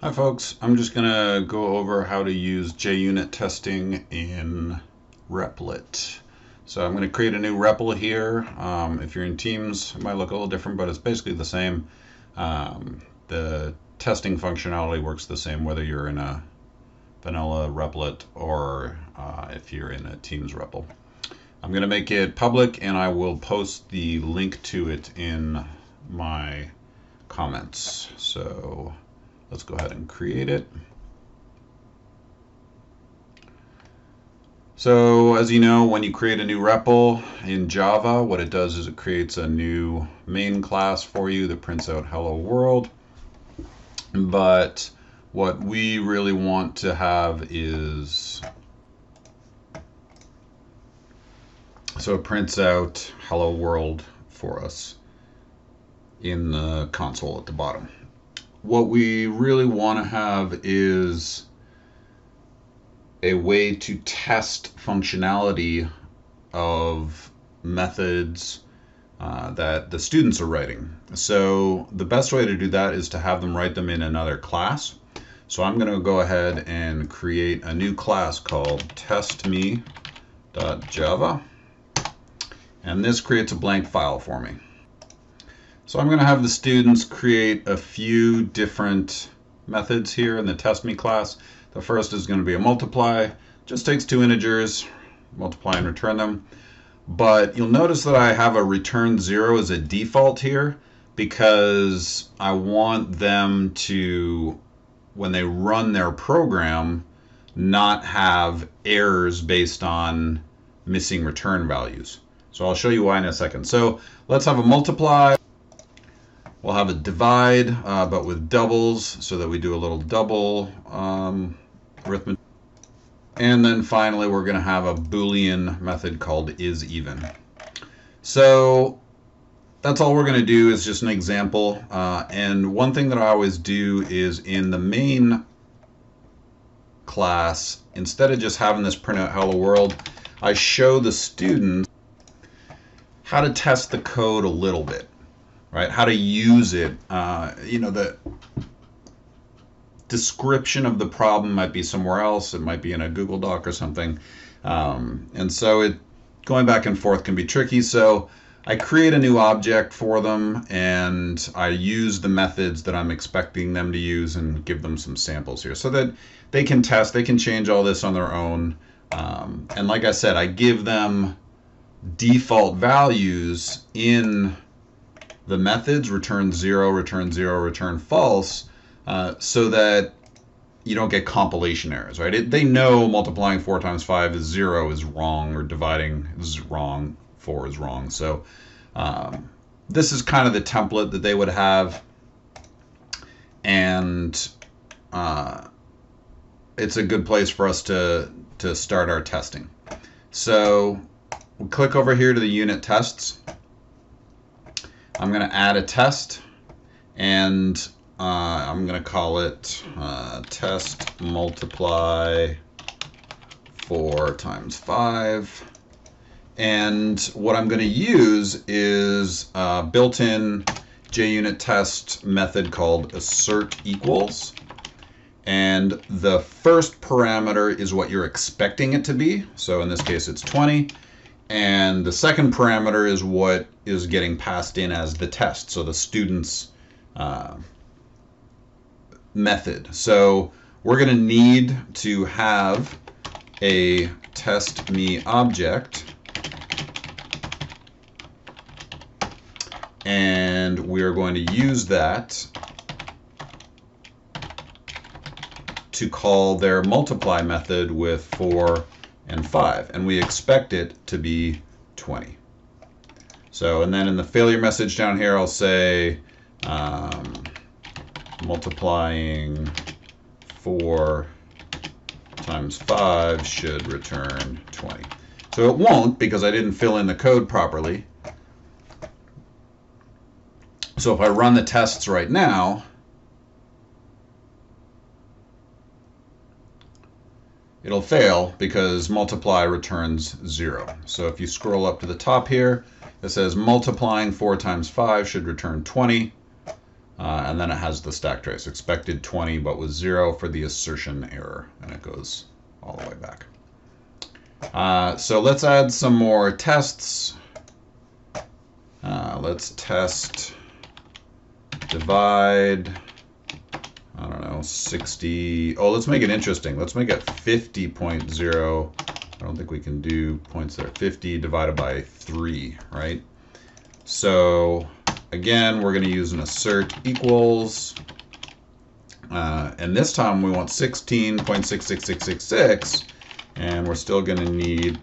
Hi folks, I'm just going to go over how to use JUnit testing in repl.it. So I'm going to create a new repl here. If you're in Teams, it might look a little different, but it's basically the same. The testing functionality works the same whether you're in a vanilla repl.it or if you're in a Teams repl. I'm going to make it public and I will post the link to it in my comments. So let's go ahead and create it. So as you know, when you create a new REPL in Java, what it does is it creates a new main class for you that prints out hello world. But what we really want to have is, so it prints out hello world for us in the console at the bottom. What we really want to have is a way to test functionality of methods that the students are writing. So the best way to do that is to have them write them in another class. So I'm going to go ahead and create a new class called testme.java, and this creates a blank file for me. So I'm going to have the students create a few different methods here in the testme class. The first is going to be a multiply. Just takes two integers, multiply and return them. But you'll notice that I have a return 0 as a default here because I want them to, when they run their program, not have errors based on missing return values. So I'll show you why in a second. So let's have a multiply. We'll have a divide, but with doubles, so that we do a little double arithmetic. And then finally, we're going to have a Boolean method called isEven. So that's all we're going to do is just an example. And one thing that I always do is in the main class, instead of just having this print out hello world, I show the students how to test the code a little bit. Right, how to use it. You know, the description of the problem might be somewhere else. It might be in a Google Doc or something. And so going back and forth can be tricky. So I create a new object for them and I use the methods that I'm expecting them to use and give them some samples here so that they can test, they can change all this on their own. And like I said, I give them default values in the methods, return 0, return false, so that you don't get compilation errors, right? They know multiplying 4 times 5 is 0 is wrong, or dividing is wrong, 4 is wrong. So this is kind of the template that they would have, and it's a good place for us to start our testing. So we'll click over here to the unit tests. I'm going to add a test, and I'm going to call it test multiply 4 times 5. And what I'm going to use is a built-in JUnit test method called assert equals. And the first parameter is what you're expecting it to be. So in this case, it's 20. And the second parameter is what is getting passed in as the test, so the student's method. So we're going to need to have a testme object, and we're going to use that to call their multiply method with 4 and 5, and we expect it to be 20. So, and then in the failure message down here, I'll say multiplying 4 times 5 should return 20. So it won't, because I didn't fill in the code properly. So if I run the tests right now, it'll fail because multiply returns 0. So if you scroll up to the top here, it says multiplying 4 times 5 should return 20. and then it has the stack trace. Expected 20, but was 0 for the assertion error, and it goes all the way back. So let's add some more tests. Let's test divide, I don't know, 60. Oh, let's make it interesting. Let's make it 50.0. I don't think we can do points there. 50 divided by 3, right? So again, we're going to use an assert equals. And this time we want 16.66666. And we're still going to need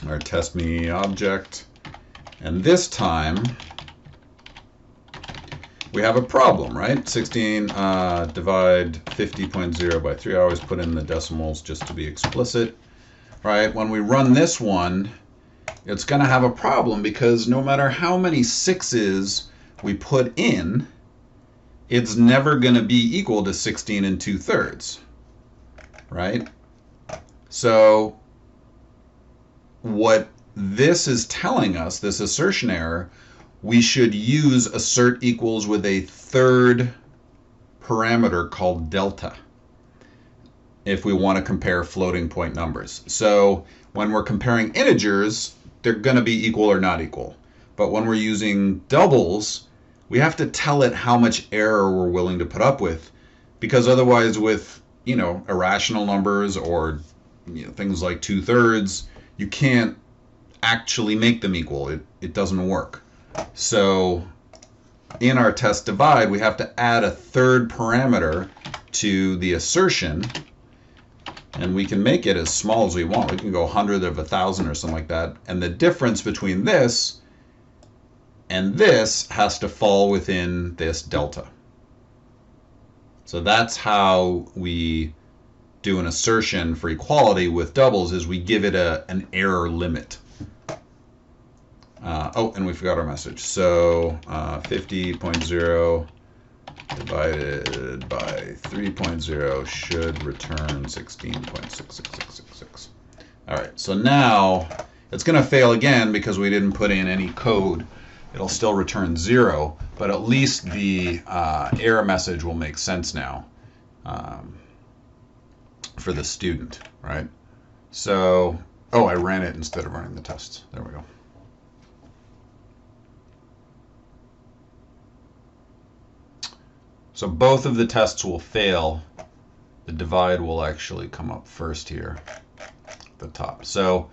our test me object. And this time we have a problem, right? 16 divide 50.0 by 3. I always put in the decimals just to be explicit, right? When we run this one, it's going to have a problem because no matter how many 6's we put in, it's never going to be equal to 16 2/3, right? So what this is telling us, this assertion error, we should use assert equals with a third parameter called delta if we want to compare floating point numbers. So when we're comparing integers, they're going to be equal or not equal. But when we're using doubles, we have to tell it how much error we're willing to put up with, because otherwise with, irrational numbers or things like 2/3, you can't actually make them equal. It doesn't work. So in our test divide, we have to add a third parameter to the assertion, and we can make it as small as we want. We can go 100 of 1,000 or something like that. And the difference between this and this has to fall within this delta. So that's how we do an assertion for equality with doubles, is we give it an error limit. Oh, and we forgot our message. So 50.0 divided by 3.0 should return 16.66666. All right, so now it's going to fail again because we didn't put in any code. It'll still return 0, but at least the error message will make sense now for the student, right? So, oh, I ran it instead of running the tests. There we go. So both of the tests will fail. The divide will actually come up first here at the top. So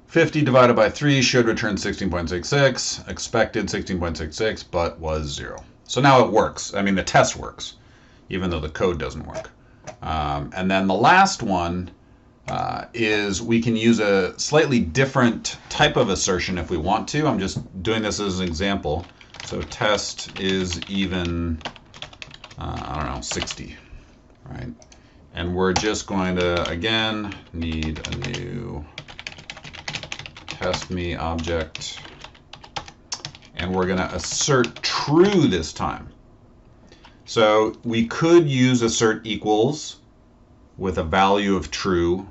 50 divided by 3 should return 16.66, expected 16.66, but was 0. So now it works. I mean, the test works, even though the code doesn't work. And then the last one is we can use a slightly different type of assertion if we want to. I'm just doing this as an example. So test is even, I don't know, 60, right? And we're just going to, again, need a new test me object, and we're going to assert true this time. So we could use assert equals with a value of true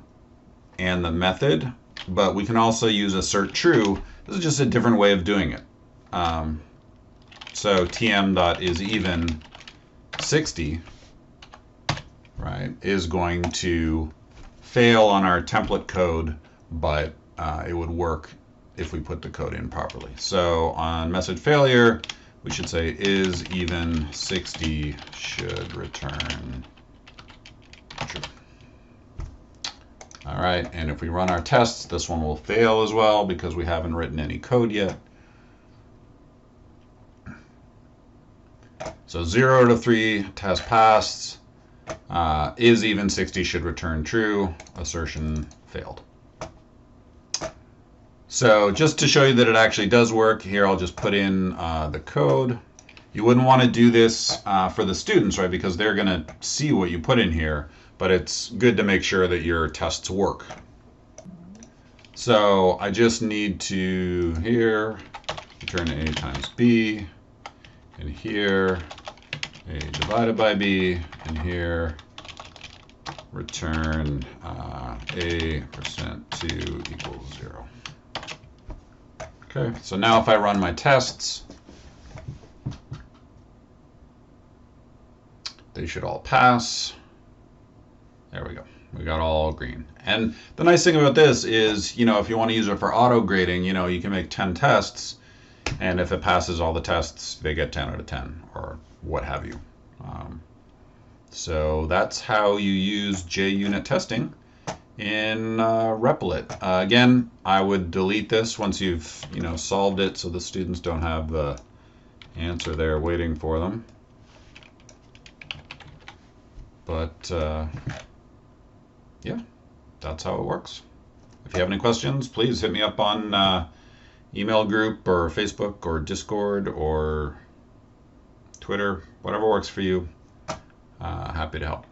and the method, but we can also use assert true. This is just a different way of doing it. So tm.isEven 60, right, is going to fail on our template code, but it would work if we put the code in properly. So on message failure, we should say isEven 60 should return true. All right, and if we run our tests, this one will fail as well because we haven't written any code yet. So 0 to 3, test passed. isEven 60 should return true. Assertion failed. So just to show you that it actually does work, here I'll just put in the code. You wouldn't want to do this for the students, right? Because they're going to see what you put in here, but it's good to make sure that your tests work. So I just need to here return a times b, and here a divided by b, and here return a %2 equals 0. Okay, so now if I run my tests, they should all pass. There we go. We got all green. And the nice thing about this is, if you want to use it for auto grading, you can make 10 tests, and if it passes all the tests, they get 10 out of 10 or what have you. So that's how you use JUnit testing in repl.it. Again, I would delete this once you've solved it, so the students don't have the answer there waiting for them. But yeah, that's how it works. If you have any questions, please hit me up on email group or Facebook or Discord or Twitter, whatever works for you. Happy to help.